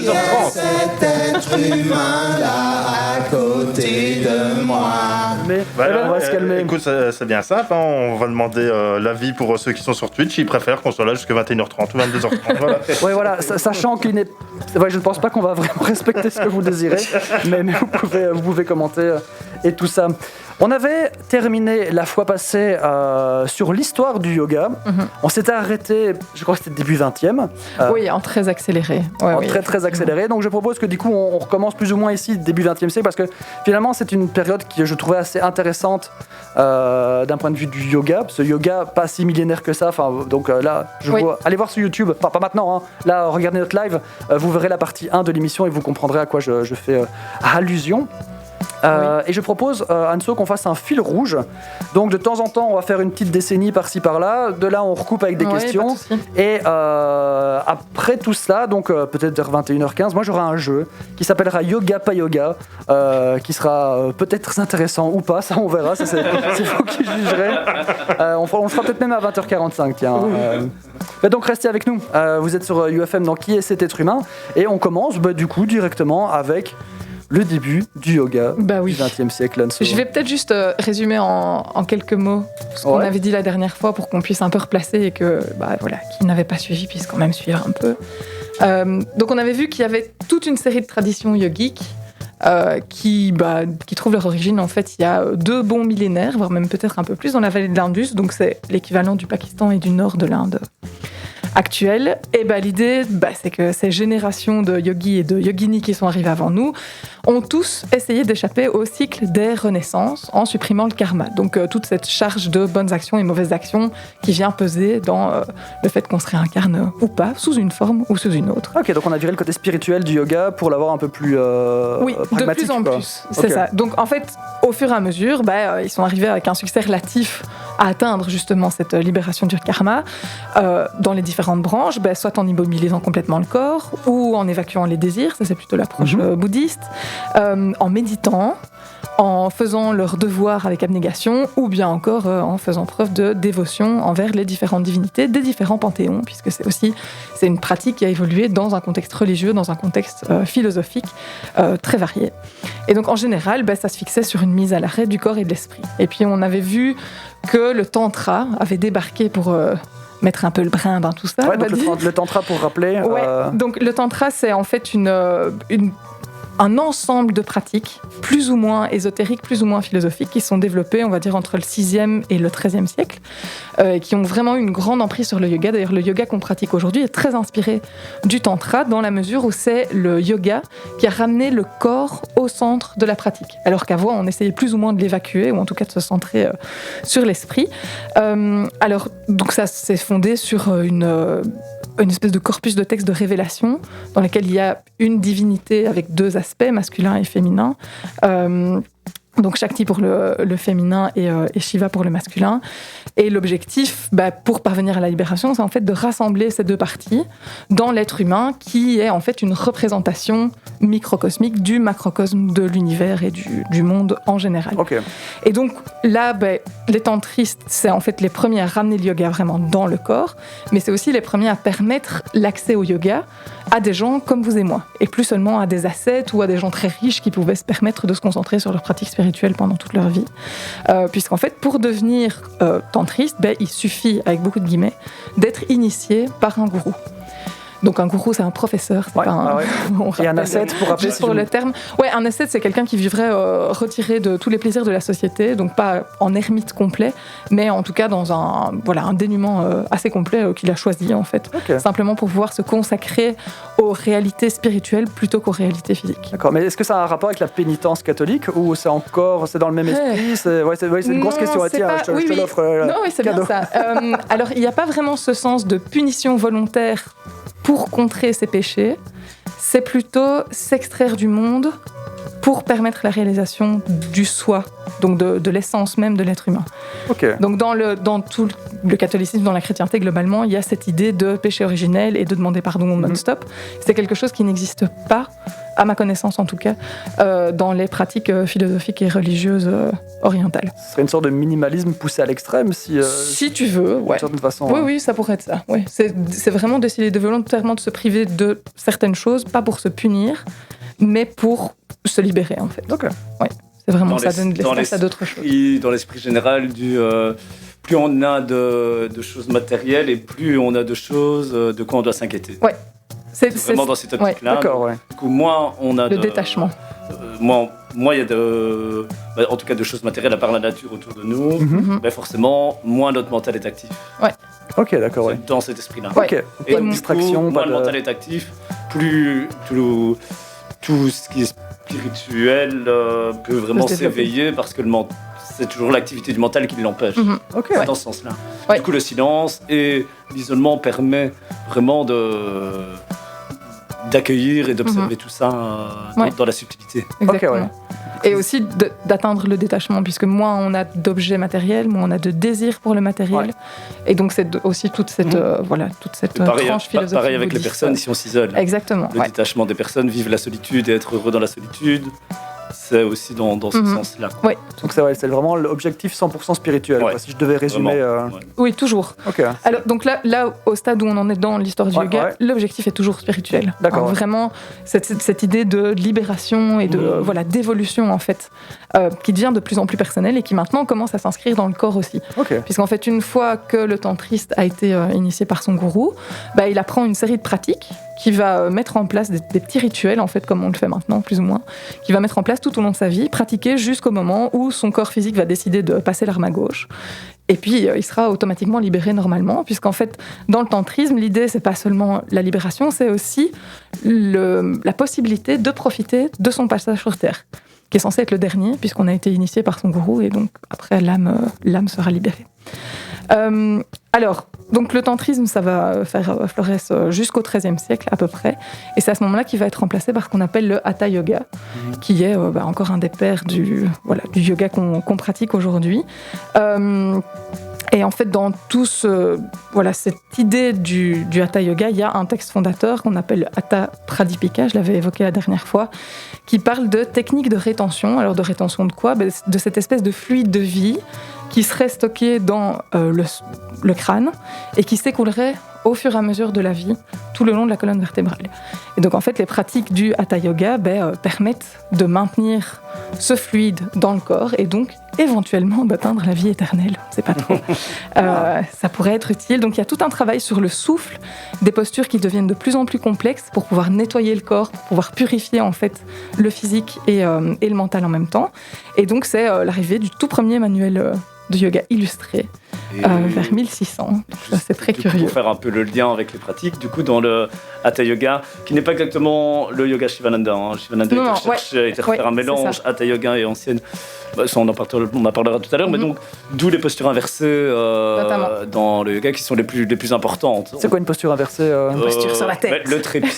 2h30. Cet être humain là à côté de moi. Mais on va se calmer. Écoute, c'est bien simple. On va demander l'avis pour ceux qui sont sur Twitch. Ils préfèrent qu'on soit là jusqu'à 21h30 ou 22h30. Voilà. Oui, voilà, sachant qu'il n'est... Ouais, je ne pense pas qu'on va vraiment respecter ce que vous désirez, mais vous pouvez commenter et tout ça. On avait terminé la fois passée sur l'histoire du yoga. Mm-hmm. On s'était arrêté, je crois que c'était début 20e. Oui, en très accéléré. Très accéléré. Donc je propose que du coup on recommence plus ou moins ici, début 20e siècle, parce que finalement c'est une période que je trouvais assez intéressante d'un point de vue du yoga. Ce yoga, pas si millénaire que ça. Donc là, allez voir sur YouTube. Enfin, pas maintenant. Hein. Là, regardez notre live. Vous verrez la partie 1 de l'émission et vous comprendrez à quoi je fais allusion. Et je propose, Anso, qu'on fasse un fil rouge. Donc de temps en temps, on va faire une petite décennie par-ci par-là. De là, on recoupe avec des questions. Et après tout cela, donc peut-être vers 21h15, moi j'aurai un jeu qui s'appellera Yoga pas Yoga, qui sera peut-être très intéressant ou pas, ça on verra. Ça, c'est vous qui jugerez. On le fera peut-être même à 20h45, tiens. Mais donc restez avec nous. Vous êtes sur UFM dans Qui est cet être humain ? Et on commence du coup directement avec le début du yoga du XXe siècle. Anso. Je vais peut-être juste résumer en quelques mots ce qu'on avait dit la dernière fois pour qu'on puisse un peu replacer et que, qui n'avait pas suivi puisse quand même suivre un peu. Donc on avait vu qu'il y avait toute une série de traditions yogiques qui trouvent leur origine en fait il y a 2 bons millénaires, voire même peut-être un peu plus, dans la vallée de l'Indus, donc c'est l'équivalent du Pakistan et du nord de l'Inde actuelle. Et l'idée, c'est que ces générations de yogis et de yoginis qui sont arrivés avant nous ont tous essayé d'échapper au cycle des renaissances en supprimant le karma. Donc toute cette charge de bonnes actions et mauvaises actions qui vient peser dans le fait qu'on se réincarne ou pas, sous une forme ou sous une autre. Ok, donc on a viré le côté spirituel du yoga pour l'avoir un peu plus pragmatique. De plus en plus, c'est ça. Donc en fait, au fur et à mesure, ils sont arrivés avec un succès relatif à atteindre justement cette libération du karma dans les différentes branches, soit en immobilisant complètement le corps ou en évacuant les désirs, ça c'est plutôt l'approche bouddhiste, en méditant, en faisant leur devoir avec abnégation ou bien encore en faisant preuve de dévotion envers les différentes divinités des différents panthéons, puisque c'est une pratique qui a évolué dans un contexte religieux, dans un contexte philosophique très varié. Et donc en général, ça se fixait sur une mise à l'arrêt du corps et de l'esprit. Et puis on avait vu que le tantra avait débarqué pour mettre un peu le brin dans tout ça. Ouais, donc le tantra, pour rappeler... Donc le tantra, c'est en fait un ensemble de pratiques plus ou moins ésotériques, plus ou moins philosophiques, qui sont développées, on va dire, entre le 6e et le 13e siècle, qui ont vraiment une grande emprise sur le yoga. D'ailleurs, le yoga qu'on pratique aujourd'hui est très inspiré du tantra, dans la mesure où c'est le yoga qui a ramené le corps au centre de la pratique. Alors qu'avant, on essayait plus ou moins de l'évacuer, ou en tout cas de se centrer sur l'esprit. Donc ça s'est fondé sur une espèce de corpus de textes de révélation dans lequel il y a une divinité avec 2 aspects, masculin et féminin. Donc Shakti pour le féminin et Shiva pour le masculin. Et l'objectif, pour parvenir à la libération, c'est en fait de rassembler ces 2 parties dans l'être humain, qui est en fait une représentation microcosmique du macrocosme de l'univers et du monde en général. Okay. Et donc là, les tantristes, c'est en fait les premiers à ramener le yoga vraiment dans le corps, mais c'est aussi les premiers à permettre l'accès au yoga à des gens comme vous et moi, et plus seulement à des ascètes ou à des gens très riches qui pouvaient se permettre de se concentrer sur leur pratique spirituelle pendant toute leur vie. Puisqu'en fait, pour devenir tantriste, il suffit, avec beaucoup de guillemets, d'être initié par un gourou. Donc un gourou, c'est un professeur. C'est pas et un ascète, pour rappeler. Juste pour le terme. Ouais, un ascète, c'est quelqu'un qui vivrait retiré de tous les plaisirs de la société, donc pas en ermite complet, mais en tout cas dans un dénuement assez complet qu'il a choisi en fait. Okay. Simplement pour pouvoir se consacrer aux réalités spirituelles plutôt qu'aux réalités physiques. D'accord, mais est-ce que ça a un rapport avec la pénitence catholique ou c'est dans le même esprit? C'est une grosse question. Tiens, je te l'offre. Non, c'est cadeau. Bien ça. Alors, il n'y a pas vraiment ce sens de punition volontaire pour contrer ses péchés, c'est plutôt s'extraire du monde pour permettre la réalisation du soi, donc de l'essence même de l'être humain. Okay. Donc dans tout le catholicisme, dans la chrétienté globalement, il y a cette idée de péché originel et de demander pardon non-stop. C'est quelque chose qui n'existe pas à ma connaissance en tout cas, dans les pratiques philosophiques et religieuses orientales. Ce serait une sorte de minimalisme poussé à l'extrême Si tu veux, ouais. d'une certaine façon. Oui, ça pourrait être ça. Ouais. C'est vraiment d'essayer de volontairement de se priver de certaines choses, pas pour se punir, mais pour se libérer en fait. Ok. Ouais. C'est vraiment ça donne de l'espace à d'autres choses. Dans l'esprit général plus on a de choses matérielles et plus on a de choses de quoi on doit s'inquiéter. Ouais. C'est vraiment dans cette optique-là. D'accord, ouais. Du coup, moins on a Le détachement. Moins il y a en tout cas de choses matérielles à part la nature autour de nous, mais forcément, moins notre mental est actif. Ok, d'accord, ouais. Dans cet esprit-là. Ouais. Ok. Et Pas de du distraction, coup, pas moins le de... mental est actif, plus tout ce qui est spirituel peut vraiment se développer. s'éveiller parce que c'est toujours l'activité du mental qui l'empêche. Ok. C'est dans ce sens-là. Ouais. Du coup, le silence et l'isolement permet vraiment d'accueillir et d'observer tout ça dans la subtilité. Exactement. Ok, ouais. Et aussi d'atteindre le détachement, puisque moins on a d'objets matériels, moins on a de désir pour le matériel. Ouais. Et donc c'est aussi toute cette, tranche philosophique. Pareil avec les bouddhiste. personnes si on s'isole. Exactement. Le Ouais. détachement des personnes, vivre la solitude et être heureux dans la solitude, c'est aussi dans ce sens-là. Donc c'est vraiment l'objectif 100% spirituel, Ouais. quoi, si je devais résumer. Vraiment, ouais. Oui, toujours. Ok. Alors, donc là, au stade où on en est dans l'histoire du Ouais, yoga, ouais. l'objectif est toujours spirituel. D'accord, ouais. Vraiment, cette idée de libération et d'évolution, en fait, qui devient de plus en plus personnelle et qui maintenant commence à s'inscrire dans le corps aussi. Ok. Puisqu'en fait, une fois que le tantriste a été initié par son gourou, il apprend une série de pratiques qui va mettre en place des petits rituels, en fait, comme on le fait maintenant, plus ou moins, qui va mettre en place tout au long de sa vie, pratiquer jusqu'au moment où son corps physique va décider de passer l'arme à gauche. Et puis, il sera automatiquement libéré normalement, puisqu'en fait, dans le tantrisme, l'idée, c'est pas seulement la libération, c'est aussi la possibilité de profiter de son passage sur Terre, qui est censé être le dernier, puisqu'on a été initié par son gourou, et donc après, l'âme sera libérée. Alors, donc le tantrisme, ça va faire florès jusqu'au XIIIe siècle à peu près, et c'est à ce moment-là qu'il va être remplacé par ce qu'on appelle le Hatha Yoga, qui est encore un des pères du yoga qu'on pratique aujourd'hui. Et en fait, dans cette idée du Hatha Yoga, il y a un texte fondateur qu'on appelle le Hatha Pradipika, je l'avais évoqué la dernière fois, qui parle de technique de rétention. Alors de rétention de quoi ? De cette espèce de fluide de vie qui serait stocké dans le crâne et qui s'écoulerait au fur et à mesure de la vie, tout le long de la colonne vertébrale. Et donc en fait, les pratiques du Hatha Yoga permettent de maintenir ce fluide dans le corps et donc éventuellement d'atteindre la vie éternelle. On ne sait pas trop. Ça pourrait être utile. Donc il y a tout un travail sur le souffle, des postures qui deviennent de plus en plus complexes pour pouvoir nettoyer le corps, pour pouvoir purifier en fait le physique et le mental en même temps. Et donc c'est l'arrivée du tout premier manuel de yoga illustré vers 1600. Donc, ça, c'est très curieux. Pour faire un peu le lien avec les pratiques, du coup, dans le Hatha Yoga, qui n'est pas exactement le yoga Shivananda. Shivananda a été refaire un mélange Hatha Yoga et ancienne. Ça, on en parlera tout à l'heure, mais donc, d'où les postures inversées dans le yoga qui sont les plus importantes. C'est quoi une posture inversée Posture sur la tête. Le trépied.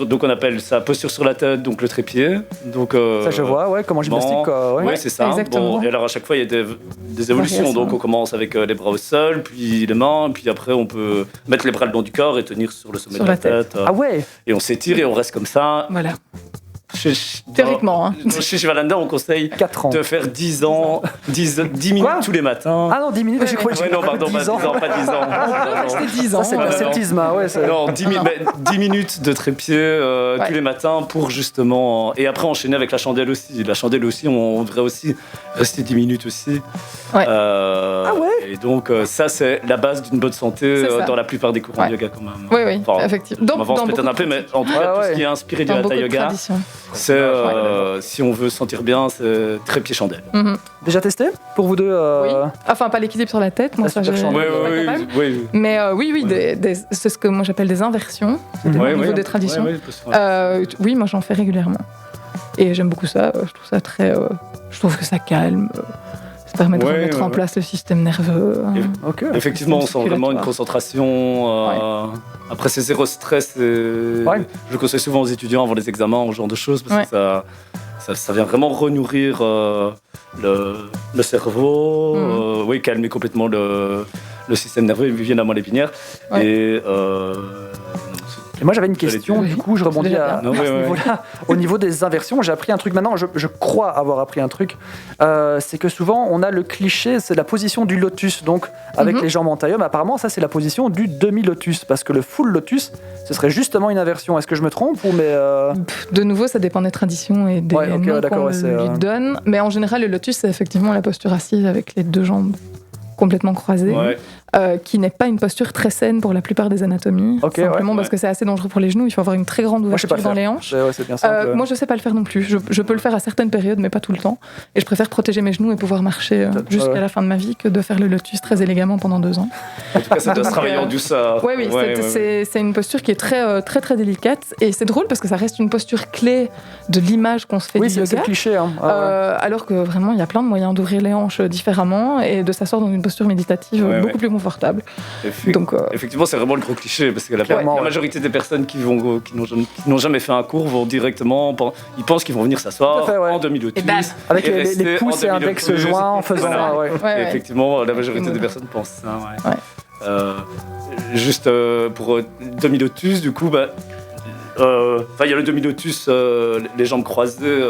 Donc, on appelle ça posture sur la tête, donc le trépied. Donc, ça, je vois, comment gymnastique, quoi. Oui, c'est ça. Exactement. Et alors, à chaque fois, il y a des évolutions. Donc, on commence avec les bras au sol, puis les mains, puis après, on peut mettre les bras le long du corps et tenir sur le sommet de la tête. Ah ouais. Et on s'étire et on reste comme ça. Voilà. Théoriquement. Chez Shivananda, on conseille 4 ans. de faire 10 minutes Quoi tous les matins. Ah non, 10 minutes, j'ai cru que Non, pardon, pas 10 ans. Pas 10 ans. C'était 10 ans. Ça, c'est de l'ascétisme, ouais. Non, 10 minutes de trépied tous les matins pour justement... Et après, enchaîner avec la chandelle aussi. La chandelle aussi, on devrait aussi rester 10 minutes aussi. Ouais. Ah ouais. Et donc, ça, c'est la base d'une bonne santé C'est ça. dans la plupart des courants de yoga, quand même. Oui, Enfin, effectivement. Je m'avance peut-être un peu, mais en tout cas, tout ce qui est inspiré du Hatha Yoga, c'est, si on veut se sentir bien, c'est trépied chandelle. Déjà testé pour vous deux Oui. Enfin, pas l'équilibre sur la tête, moi, ça, super j'ai chandelle. pas capable. Oui. Mais oui, c'est ce que moi j'appelle des inversions au niveau des traditions. Oui, moi j'en fais régulièrement. Et j'aime beaucoup ça. Je trouve ça très. Je trouve que ça calme. Ça permet de remettre en place le système nerveux. Ok. Effectivement, on sent vraiment une concentration. Après, c'est zéro stress. Je conseille souvent aux étudiants avant les examens, ce genre de choses, parce que ça vient vraiment renourrir le cerveau, calmer complètement le système nerveux, évidemment l'épinière. Et Et moi, j'avais une question, du coup, je rebondis à ce niveau-là. Au niveau des inversions, j'ai appris un truc maintenant, je crois avoir appris un truc. C'est que souvent, on a le cliché, c'est la position du lotus, donc avec les jambes en taille-homme. Apparemment, ça, c'est la position du demi-lotus, parce que le full lotus, ce serait justement une inversion. Est-ce que je me trompe ou De nouveau, ça dépend des traditions et des noms qu'on lui donne. Mais en général, le lotus, c'est effectivement la posture assise avec les deux jambes complètement croisées. Qui n'est pas une posture très saine pour la plupart des anatomies, simplement parce que c'est assez dangereux pour les genoux, il faut avoir une très grande ouverture dans les hanches. Moi je sais pas le faire non plus, je peux le faire à certaines périodes mais pas tout le temps, et je préfère protéger mes genoux et pouvoir marcher jusqu'à la fin de ma vie que de faire le lotus très élégamment pendant 2 ans. En tout cas ça doit se travailler en douceur. C'est une posture qui est très, très très délicate, et c'est drôle parce que ça reste une posture clé de l'image qu'on se fait du yoga. C'est cliché. Alors que vraiment il y a plein de moyens d'ouvrir les hanches différemment et de s'asseoir dans une posture méditative beaucoup plus confortable. Donc, effectivement, c'est vraiment le gros cliché parce que la majorité des personnes qui n'ont jamais fait un cours vont directement, ils pensent qu'ils vont venir s'asseoir en demi-lotus, avec les pouces et index joints en faisant. Effectivement, la majorité des personnes pensent ça. Juste pour demi-lotus, du coup, il y a le demi-lotus, les jambes croisées.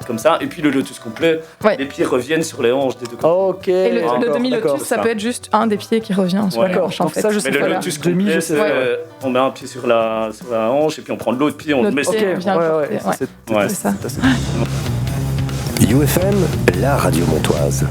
Comme ça, et puis le lotus complet, les pieds reviennent sur les hanches des deux côtés. Et le demi-lotus, ça peut être juste un des pieds qui revient sur les hanches. Donc ça, je sais. Mais le lotus complet, on met un pied sur la hanche et puis on prend l'autre pied, on le met sur c'est ça. UFM, la radio montoise.